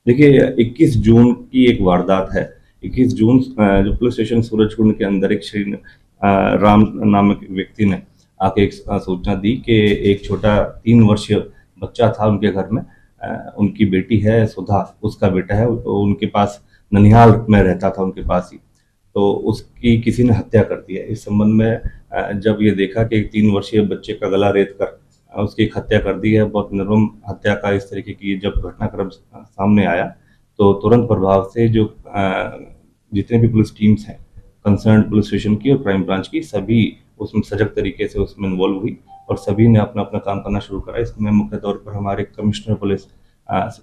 देखिए 21 जून की एक वारदात है। 21 जून जो पुलिस स्टेशन सूरजकुंड के अंदर एक श्री राम नामक व्यक्ति ने आके एक सूचना दी कि एक छोटा 3 वर्षीय बच्चा था उनके घर में। उनकी बेटी है सुधा, उसका बेटा है, उनके पास ननिहाल में रहता था उनके पास ही। तो उसकी किसी ने हत्या कर दी है। इस संबंध में जब ये देखा कि एक 3 वर्षीय बच्चे का गला रेत कर उसकी एक हत्या कर दी है, बहुत निर्मम हत्या का इस तरीके की जब घटनाक्रम सामने आया, तो तुरंत प्रभाव से जो जितने भी पुलिस टीम्स हैं, कंसर्न पुलिस स्टेशन की और क्राइम ब्रांच की, सभी उसमें सजग तरीके से उसमें इन्वॉल्व हुई और सभी ने अपना अपना काम करना शुरू करा। इसमें मुख्य तौर पर हमारे कमिश्नर पुलिस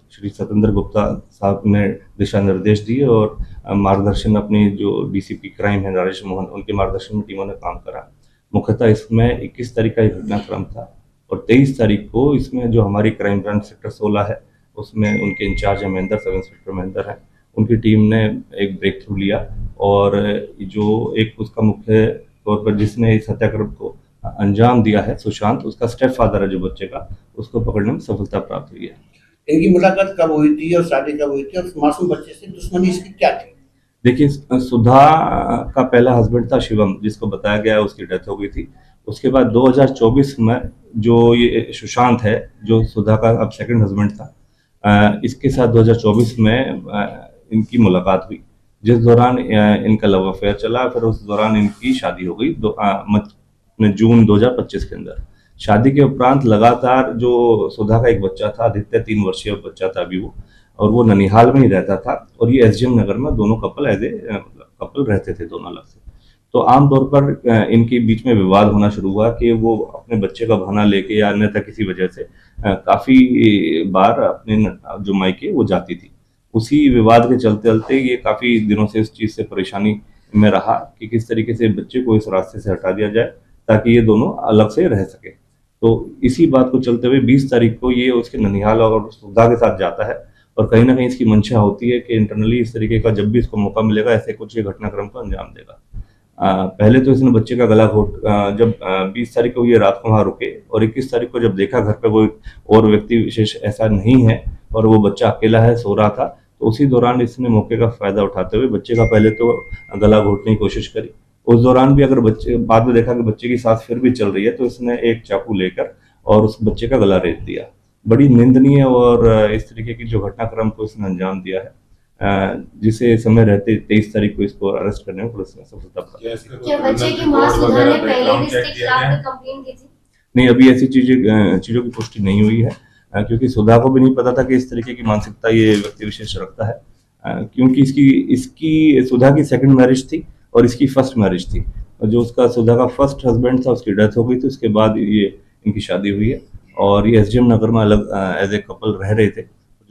श्री सतेंद्र गुप्ता साहब ने दिशा निर्देश दिए और मार्गदर्शन अपनी जो डीसीपी क्राइम है राजेश मोहन, उनके मार्गदर्शन में टीमों ने काम करा। मुख्यतः इसमें 21 तारीख का एक घटनाक्रम था और 23 तारीख को इसमें जो हमारी क्राइम ब्रांच सेक्टर 16 है, उसमें उनके in charge Mahendra, sub inspector Mahendra हैं, उनकी टीम ने एक ब्रेक थ्रू लिया और जो एक उसका मुख्य तौर पर जिसने इस हत्याक्रम को अंजाम दिया है, सुशांत, उसका स्टेप फादर है जो बच्चे का, उसको पकड़ने में सफलता प्राप्त हुई है। इनकी मुलाकात कब हुई थी और शादी कब हुई थी और मासूम बच्चे से दुश्मनी इसकी क्या थी? देखिए सुधा का पहला हस्बैंड था शिवम, जिसको बताया गया उसकी डेथ हो गई थी। उसके बाद 2024 में जो ये सुशांत है, जो सुधा का अब सेकंड हस्बैंड था, इसके साथ 2024 में इनकी मुलाकात हुई, जिस दौरान इनका लव अफेयर चला। फिर उस दौरान इनकी शादी हो गई जून 2025 के अंदर। शादी के उपरांत लगातार जो सुधा का एक बच्चा था, आदित्य, 3 वर्षीय बच्चा था अभी वो, और वो ननिहाल में ही रहता था और ये एसडीएम नगर में दोनों कपल कपल रहते थे दोनों अलग से। तो आमतौर पर इनके बीच में विवाद होना शुरू हुआ कि वो अपने बच्चे का बहाना लेके या अन्यथा किसी वजह से काफी बार अपने जो मायके वो जाती थी। उसी विवाद के चलते चलते ये काफी दिनों से इस चीज से परेशानी में रहा कि किस तरीके से बच्चे को इस रास्ते से हटा दिया जाए ताकि ये दोनों अलग से रह सके। तो इसी बात को चलते हुए 20 तारीख को ये उसके ननिहाल और सुधा के साथ जाता है और कहीं ना कहीं इसकी मंशा होती है कि इंटरनली इस तरीके का जब भी इसको मौका मिलेगा ऐसे कुछ ये घटनाक्रम को अंजाम देगा। पहले तो इसने बच्चे का गला घोट जब 20 तारीख को ये रात को वहाँ रुके और 21 तारीख को जब देखा घर पे कोई और व्यक्ति विशेष ऐसा नहीं है और वो बच्चा अकेला है, सो रहा था, तो उसी दौरान इसने मौके का फायदा उठाते हुए बच्चे का पहले तो गला घोटने की कोशिश करी। उस दौरान भी अगर बच्चे बाद में देखा कि बच्चे की सांस फिर भी चल रही है तो इसने एक चाकू लेकर और उस बच्चे का गला रेत दिया। बड़ी निंदनीय और इस तरीके की जो घटनाक्रम को इसने अंजाम दिया है, जिसे समय रहते 23 तारीख को इसको अरेस्ट करने में पुलिस ने सफलता प्राप्त की। क्या बच्चे की मां सुधा ने पहले भी इसके खिलाफ कंप्लेंट की थी? नहीं, अभी ऐसी चीजों की पुष्टि नहीं हुई है, क्योंकि सुधा को भी नहीं पता था कि इस तरीके की मानसिकता ये व्यक्ति विशेष रखता है, क्योंकि इसकी सुधा की सेकंड मैरिज थी और इसकी फर्स्ट मैरिज थी। और जो उसका सुधा का फर्स्ट हस्बैंड था उसकी डेथ हो गई थी, उसके बाद ये इनकी शादी हुई है और ये एसडीएम नगर में अलग एज ए कपल रह रहे थे।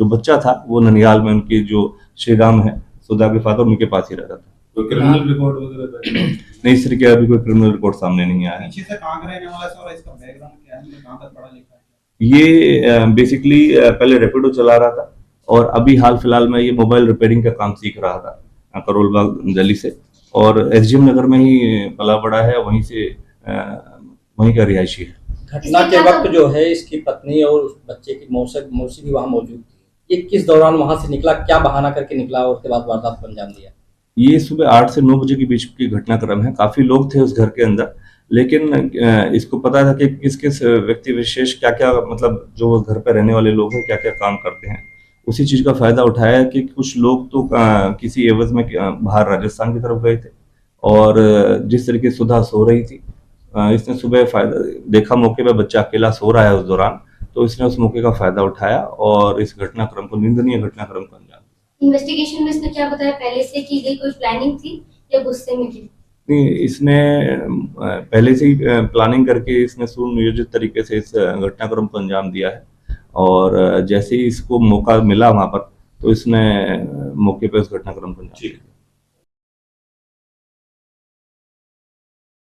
जो बच्चा था वो ननिहाल में उनकी जो श्री राम है, सुधा के फादर, उनके पास ही रहता था। कोई क्रिमिनल रिकॉर्ड वगैरह नहीं, इस तरीके अभी कोई क्रिमिनल रिकॉर्ड सामने नहीं आया है। पीछे से कहां रहने वाला है और इसका बैकग्राउंड क्या है, कहां तक पढ़ा लिखा है? ये बेसिकली पहले रैपिडो चला रहा था और अभी हाल फिलहाल में ये मोबाइल रिपेयरिंग का काम सीख रहा था करोल बाग दिल्ली से, और एसडीएम नगर में ही पला बड़ा है, वहीं का रिहायशी है। घटना के वक्त जो है इसकी पत्नी और उस बच्चे की मौसी भी वहाँ मौजूद थी। ये किस दौरान वहां से निकला, क्या बहाना करके निकला और उसके बाद वारदात को अंजाम दिया? ये सुबह 8 से 9 बजे के बीच की घटनाक्रम है। काफी लोग थे उस घर के अंदर, लेकिन इसको पता था कि किस किस व्यक्ति विशेष क्या क्या, मतलब जो घर पे रहने वाले लोग हैं क्या क्या काम करते हैं। उसी चीज का फायदा उठाया कि कुछ लोग तो किसी एवज में बाहर राजस्थान की तरफ गए थे और जिस तरीके से सुधा सो रही थी, इसने सुबह फायदा देखा, मौके पे बच्चा अकेला सो रहा है उस दौरान, तो इसने उस मौके का फायदा उठाया और इस घटनाक्रम को, निंदनीय घटनाक्रम को अंजाम दिया। इन्वेस्टिगेशन में इसने क्या बताया, पहले से की गई कोई प्लानिंग थी या गुस्से में थी? नहीं, इसने पहले से ही प्लानिंग करके इसने सुनियोजित तरीके से इस घटनाक्रम को अंजाम दिया है और जैसे ही इसको मौका मिला वहां पर तो इसने मौके पे उस घटनाक्रम को अंजाम दिया।